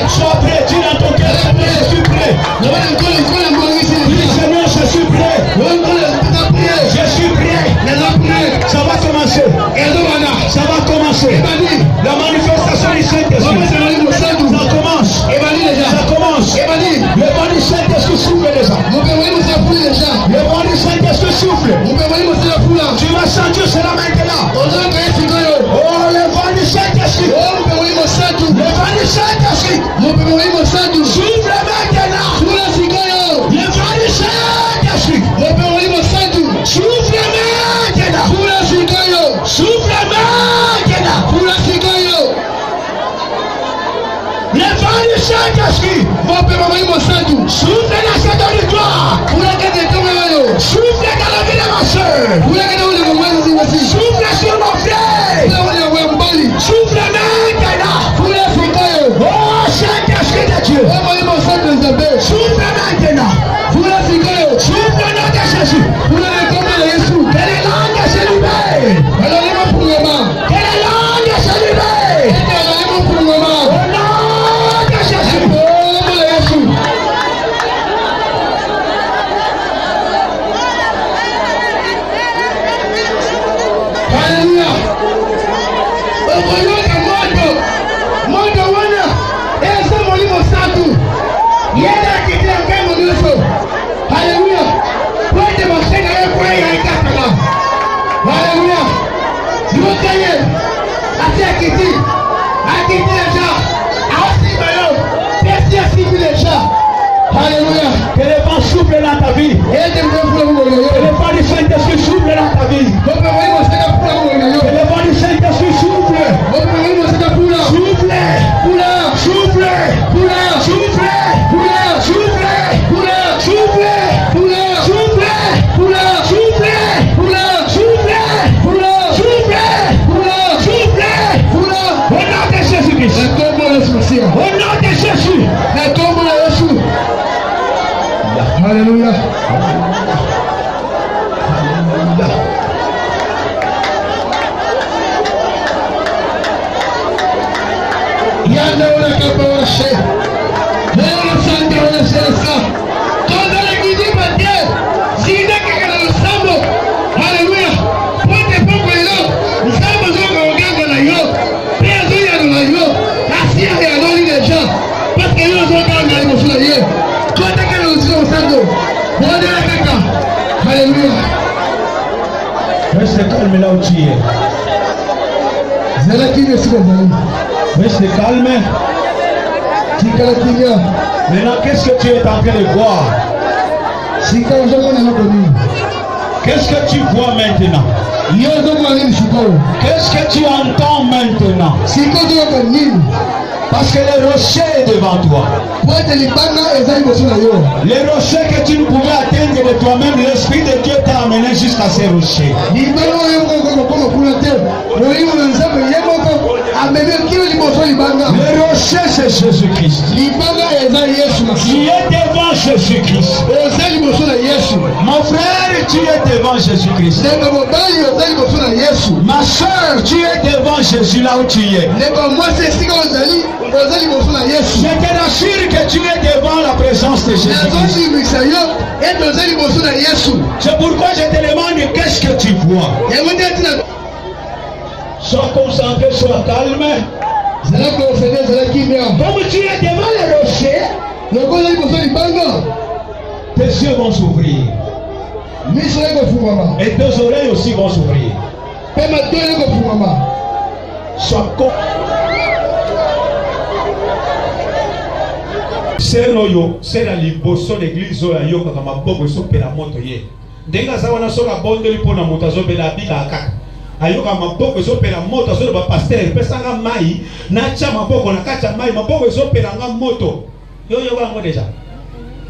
Speaker 2: Sois prêt, dis dans ton cœur, je suis prêt. Dis Seigneur, je suis prêt. Je suis prêt. Ça va commencer. Ça va commencer. La manifestation du Saint-Esprit. Ça commence. Ça commence. Le vent du Saint-Esprit souffle déjà. Le vent du Saint-Esprit souffle. Tu vas sentir cela maintenant. Oh, le vent du Saint-Esprit. Le vent du Saint-Esprit. Souffle Saint-Esprit. Souffle dans ce territoire. Souffle dans la vie de ma soeur. Souffle sur mon frère. Souffle maintenant. Oh Saint-Esprit de Dieu. Souffle maintenant. Souffle au nom de Jésus. Que les langues se libèrent. Que les langues se libèrent. Au nom de Jésus. Alléluia. Alléluia. Alléluia. Si vous croyez, à qui dit les gens, à aussi les gens. Alléluia. Que les vents soufflent dans ta vie. Que les vents du Saint-Esprit soufflent dans ta vie. Que les vents du Saint-Esprit soufflent. Souffle. Souffle. Souffle. Au nom de Jésus. Alléluia. Reste calme là où tu es. Reste calme. Maintenant, qu'est-ce que tu es en train de voir? Qu'est-ce que tu vois maintenant? Qu'est-ce que tu entends maintenant? Parce que le rocher est devant toi. Les rochers que tu ne pouvais atteindre de toi-même, l'Esprit de Dieu t'a amené jusqu'à ces rochers. Le rocher, c'est Jésus-Christ. Tu es devant Jésus-Christ. Mon frère, tu es devant Jésus-Christ. Ma soeur, tu es devant Jésus là où tu es. Je te rassure que tu es devant la présence de Jésus-Christ. C'est pourquoi je te demande qu'est-ce que tu vois. Sois concentré, sois calme. Comme tu es devant le rocher, tes yeux vont s'ouvrir. Et tes oreilles aussi vont s'ouvrir. Sois concentré. Seroyo, c'est la liboso l'église oyo kaka maboko sopela moto ye. Ndenga sawana soka bondeli pona moto azobela bika kaka. Ayoka maboko sopela moto azola ba pasteur pesanga mai na cha maboko na kacha mai maboko sopela nga moto. Yo ngo deja.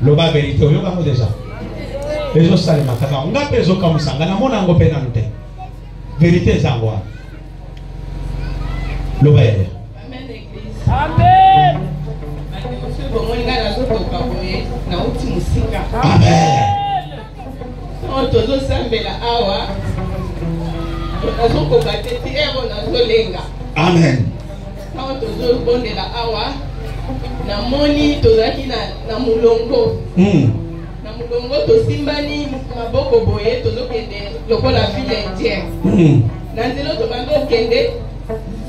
Speaker 2: Loba vérité yo ngo deja. Ezo salima kaka ngape ezo kamusanga na mona ngo pena nte. Vérité zangwa. Loba ye.
Speaker 5: Amen église.
Speaker 3: Amen.
Speaker 2: Amen.
Speaker 5: Namoni tozaki na mulongo. Na mulongo tosimbani maboko boye tozokende lokola ville indienne. Na nzelo tobando kende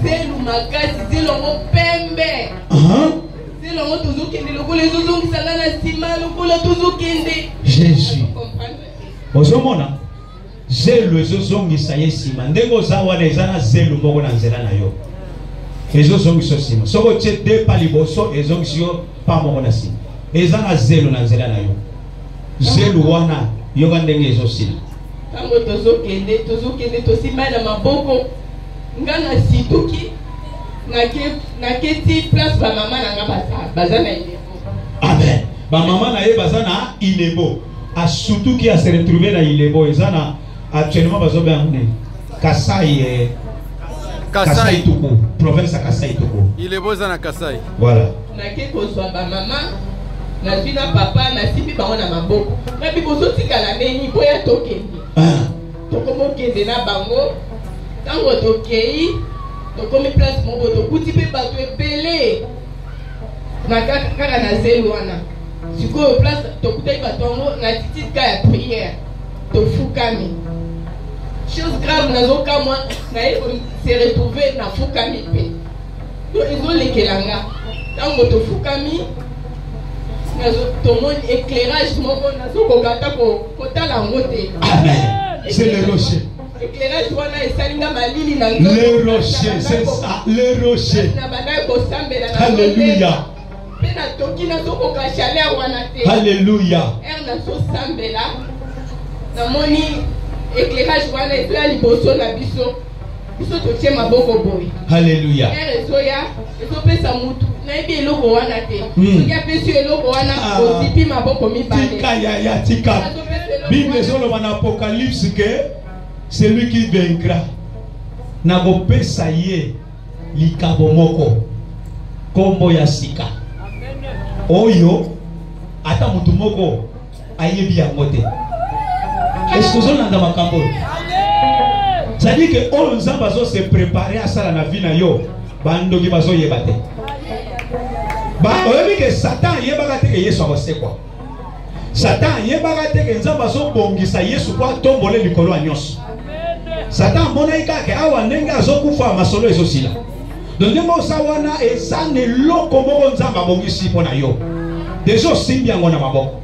Speaker 5: zelu makasi zilongo pembe.
Speaker 2: Jésus. Ozomona zelo ezozongisa ye sima ndenge oza wana eza na zelo moko na nzela na yo ezozongisa sima soko tie de pa liboso ezongisi yo pa moko na sima eza na zelo na nzela na yo zelo wana yoka ndenge ezosila
Speaker 5: tango tozokende tosimba na maboko nga na situki
Speaker 6: naketi place ba maman nanga bazana ilebo.
Speaker 2: Amen. Ba maman na ye bazana ilebo. A surtout qui a se retrouvé dans ilebo ezana actuellement bazobe amune. Kasai Kasai Toko, province à Kasai Toko.
Speaker 7: Ilebo zana Kasai.
Speaker 2: Voilà.
Speaker 6: Naketi kozwa ba maman na vina papa na sipi bango na maboko. Na bibozo tikala neni boya tokende. Tokomo kende na bango. Tango tokei tokomi place moko tokuti pe bato ebele na kaka na zelo wana sikoyo place tokutai bato yango na titika ya prière tofukami chose grave nazokamwa naye se retrouver na fukami pe to ezolekelanga ntango tofukami tomoni éclairage moko nazokoka ata kotala yango te.
Speaker 2: C'est le rocher.
Speaker 6: Éclairage wana esalinga malili na
Speaker 2: le rocher, c'est ça, le rocher. Alléluia.
Speaker 6: Pena toki na tokoka chaleur wana te.
Speaker 2: Alléluia.
Speaker 6: Na so sambela na moni éclairage wana ezoya liboso na biso biso totie maboko boye.
Speaker 2: Alléluia.
Speaker 6: Ezoya ezopesa mutu nayebi eloko wana te. Soki apesi eloko wana ozipi maboko mibale.
Speaker 2: Tika ya tika. Bible ezoloba na Apocalypse que celui qui vaincra na kopesa ye likabo moko kombo ya sika oyo ata mutu moko ayebi yango te. Est-ce que ozolanda makambo? C'est-à-dire que oyo nzambe azo se préparer asala na vie na yo bandoki bazoyeba te. Oyebi ke Satan yebaka te ke Yesu akosekwa. Satan yebaka te ke nzambe azobongisa Yesu kwa tombole likolo ya nyonso. Satan mona ikake awa ndenge azokufa masolo ezosila. Donc ndenge osawana ezane loko moko nzambe abongisi mpona yo. Deja osimbi yango na maboko.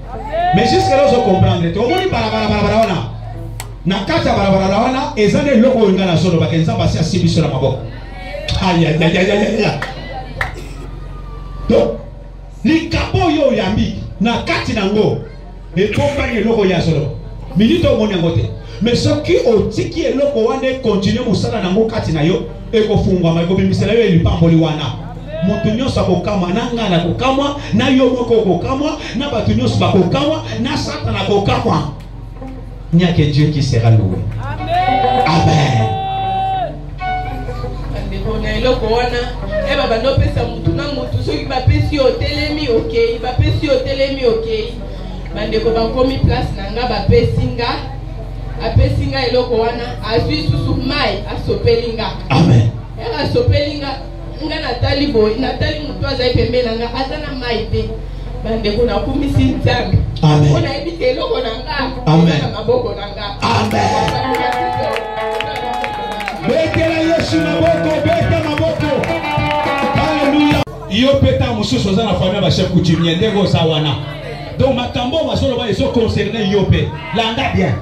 Speaker 2: Mais jusque là ozo comprendre te omoni barabara wana. Na kati ya barabara wana ezane loko oyo nga na solo bake nzambe asi asimbi so na maboko. Aya. Donc likabo yo yambi na kati nango ekombani eloko ya solo. Minute omoni yango te. Mais ce qui otiki eloko wana continue musala nango kati na yo ekofungwa ma ekobimisela yo elipamboli wana. Mutu nyonso akokamwa na nga na kokamwa na yo moko kokamwa na batu nyonso bakokamwa na Satan akokamwa. Il n'y a que Dieu qui sera loué. Amen.
Speaker 6: eloko wana eba bando pesa mutu na mutu soki bapesi otelemi okei bapesi otelemi okei bandeko bakomi place na nga bapesi nga eloko wana azwi susu mai asopelinga.
Speaker 2: Amen.
Speaker 6: Asopelinga nga natali boy natali mutu azali pembeni na nga aza na mai te bandeko nakumisi nzambe.
Speaker 2: Amen.
Speaker 6: Ona ebite eloko na nga.
Speaker 2: Amen.
Speaker 6: Na maboko na nga.
Speaker 2: Amen. Betela Yesu maboko, beta maboko. Alléluia. Yo peta mususu oza na famille ba chef coutumier ndego sawana. Donc makambo basolo ba eso concerné yo pe. Landa bien.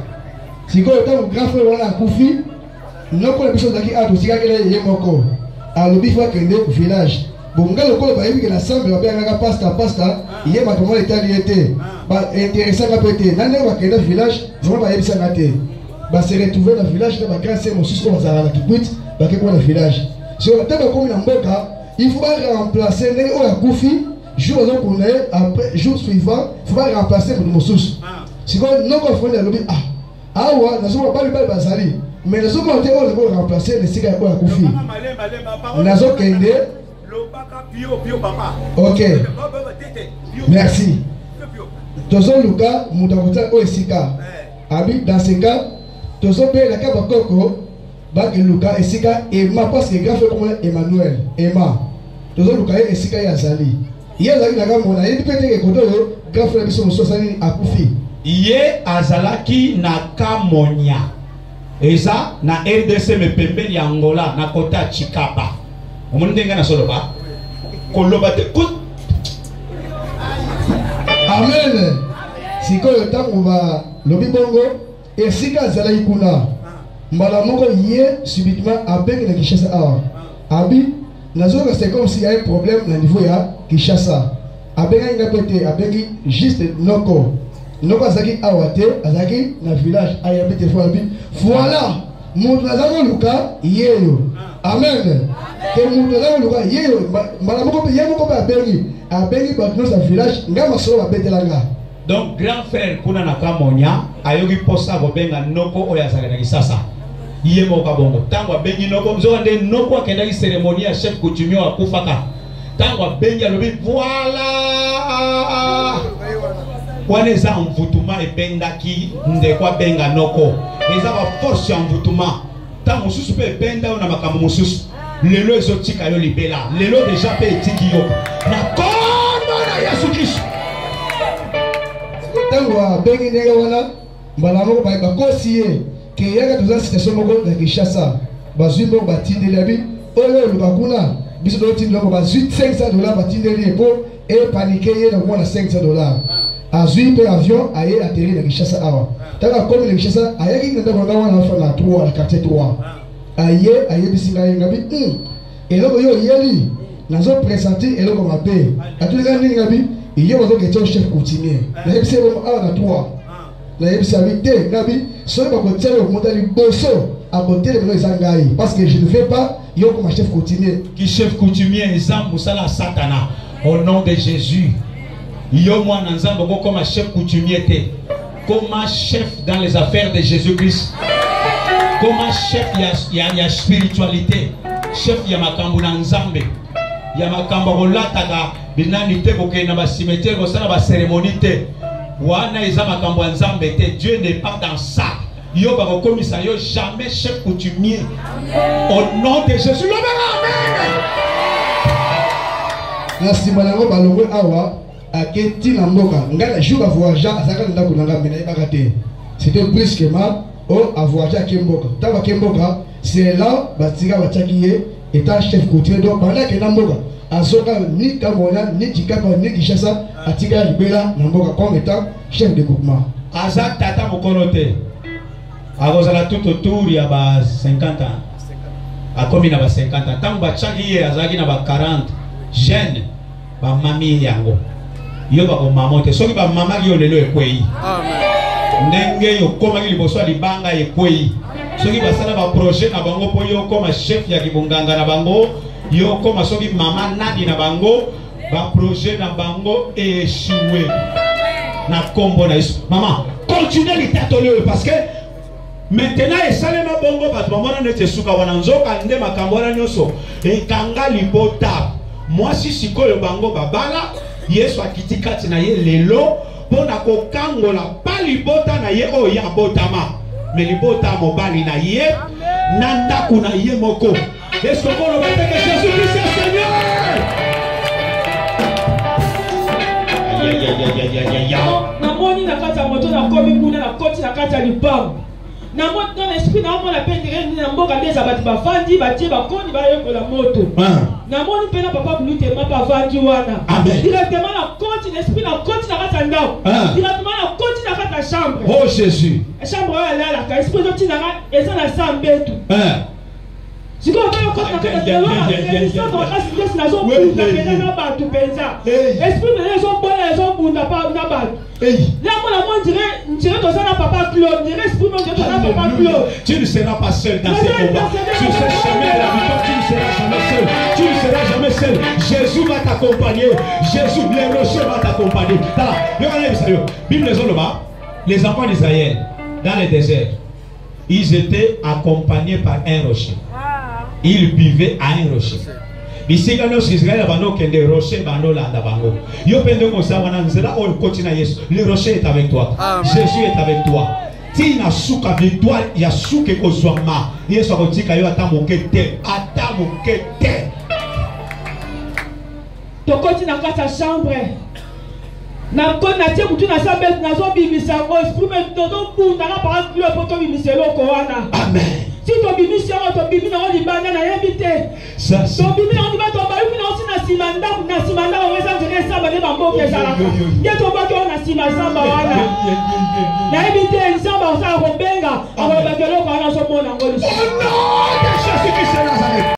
Speaker 8: Sikoyo tango grand frère wana kufi noko na biso zaki atu sikakele ye moko. Alobi fa kende ku village. Bonga lokolo ba yebi ke na semble ba bengaka pasta ye ba tomo etali ete. Ba intéressant ka pété. Nane ba kende village, vraiment ba yebi sa ngate. Ba se retrouver dans village de ba grâce mosusu ko bazala ki quit ba ke ko na village. So taba komi na mboka, il faut remplacer les oya kufi jour qu'on est après jour suivant, il faut remplacer pour mosusu. Sikoyo noko fone alobi awa nazo ba ba bazali. Mais nazo ko te o remplacer les siga oya kufi. Nazo kende ok. Merci. Tozo luka mutakota o esika. Abi dans ce cas, tozo pe la kaba koko ba ke luka esika Emma parce que grand frère comme Emmanuel, Emma. Tozo luka esika ya zali. Ye zali na mona ye pete ke koto yo grand frère biso so sali akufi.
Speaker 2: Ye azalaki na Kamonia. Eza na RDC me pembeni ya Angola na kota Chikapa. Omoni ndenga na soloba. Koloba te kut.
Speaker 8: Amen. Sikoyo tango ba lobi bongo esika zala ikuna. Mbala moko ye subitement abengi na Kinshasa awa. Abi nazoka c'est comme s'il y a un problème na niveau ya Kinshasa. Abenga inga pete abengi juste noko. Noko azaki awa te azaki na village ayabite fois abi. Voilà mutu nazako luka yeyo amen ke mutu nazako luka yeyo mbala moko pe yemo ko ba abengi bato sa village nga masolo babetelanga.
Speaker 2: Donc grand frère kuna na kamonya ayogi posa ko benga noko oya saka kisasa yemo ka bongo tango bengi noko nzonde noko akenda ki cérémonie ya chef coutumier wa kufaka tango bengi alobi voilà wane za mvutuma ebendaki ndekwa benga noko eza ba force ya mvutuma tango susu pe benda na makambo mususu lelo ezotika yo libela lelo deja pe etiki yo na kombo na Yesu Kristo
Speaker 8: tango bengi ndenge wana mbala moko ba kosi ye ke yaka toza situation moko na Kinshasa bazwi moko batindeli abi oyo lubakuna biso do tindeli ko bazwi $500 batindeli po e paniquer ye na mona $500 azwi pe avion aye atterrir na Kinshasa awa tanga comme na Kinshasa ayaki ngenda ko ngawa na fa na 3 na quartier 3 aye bisinga ye ngabi eloko yo yeli nazo présenter eloko mabe atulika nini ngabi iyo bazo keto chef coutumier na yebise bo awa na 3 na yebise abi te ngabi so ba ko tselo ko motali boso à côté de nous zangai parce que je ne fais pas yo comme chef coutumier
Speaker 2: qui chef coutumier ezambu sala satana au nom de Jésus yo moi nzambo ko comme chef coutumier te comme chef dans les affaires de Jésus-Christ comme chef ya spiritualité chef ya makambo na nzambe ya makambo kolataka binani te ko ke na ba cimetière ko sala ba cérémonie te wana eza makambo nzambe te. Dieu n'est pas dans ça. Yo ba komisa yo jamais chef coutumier au nom de Jésus. Amen.
Speaker 8: Merci malango balongo awa aketi na mboka ngala jour voyage azaka ndako nanga mena ibakate c'était brusquement au voyage à Kemboka taba Kemboka c'est là batika batakiye état chef coutumier donc pendant que na mboka azoka ni Kamoya ni Kikapa ni Kinshasa atika libela na mboka comme état chef de groupement
Speaker 2: azak tata mokolote akozala tout autour ya ba 50 ans akomi na ba 50 ans tango bachaki ye azaki na ba 40 jeune ba mami yango yo ba mama te soki ba mama yo lelo ekwei amen ndenge yo koma ki liboso libanga ekwei soki basala ba projet na bango po yo koma chef ya kibonganga na bango yo koma soki mama nadi na bango ba projet na bango échoué na kombo na Yesu maman continuez l'itatoler parce que maintenant esalema bongo bato bamona nete suka wana nzoka nde makambo wana nyonso ekanga libota mwasi sikoyo bango babala Yesu akiti kati na ye lelo pona kokangola pa libota na ye oyo ya botama me libota mobali na ye na ndako na ye moko. Est-ce qu'on va dire que Jésus-Christ est Seigneur?
Speaker 7: Namoni na kati ya moto na komi kuna na koti na kati ya lipango. Namoni dans l'esprit na mona pendere ni na mboka beza batu bafandi batie bakoni bayokola moto. Namoni pena papa bulute mapa vandi wana. Directement na koti l'esprit na koti na kati ya ndao. Directement na koti na kati ya chambre.
Speaker 2: Oh Jésus.
Speaker 7: Chambre ya la ka esprit de tina eza na sambetu. Si vous avez un côté de la
Speaker 2: tu ne seras pas seul dans ces combats. Sur ce chemin de la victoire, tu ne seras jamais seul. Tu ne seras jamais seul. Jésus va t'accompagner. Jésus, le rocher va t'accompagner. Les enfants d'Israël, dans le désert, ils étaient accompagnés par un rocher. Ils buvaient à un rocher. Bisika no Israël bano kende rocher bano la bango. Yo pende ko sa wana nzela o kotina Yesu. Le rocher est avec toi. Jésus est avec toi. Tina suka victoire ya suke ko zwama. Yesu akotika yo ata mokete, ata mokete.
Speaker 7: To kotina kata chambre. Na kona tie mutu na sabet na zo bimisa ko esprit to do bunda na par club poto bimiselo ko wana. Amen. Si tu bimis sur ton bimi na libanda na yebite ça ton bimi na libanda to bayu na aussi na simanda on va dire ça ba ne ba mboke sala ya to ba ko na sima samba wana na yebite nzamba on sa ko benga on va ba kelo ko na so mona ngoli. Oh non, Jésus Christ.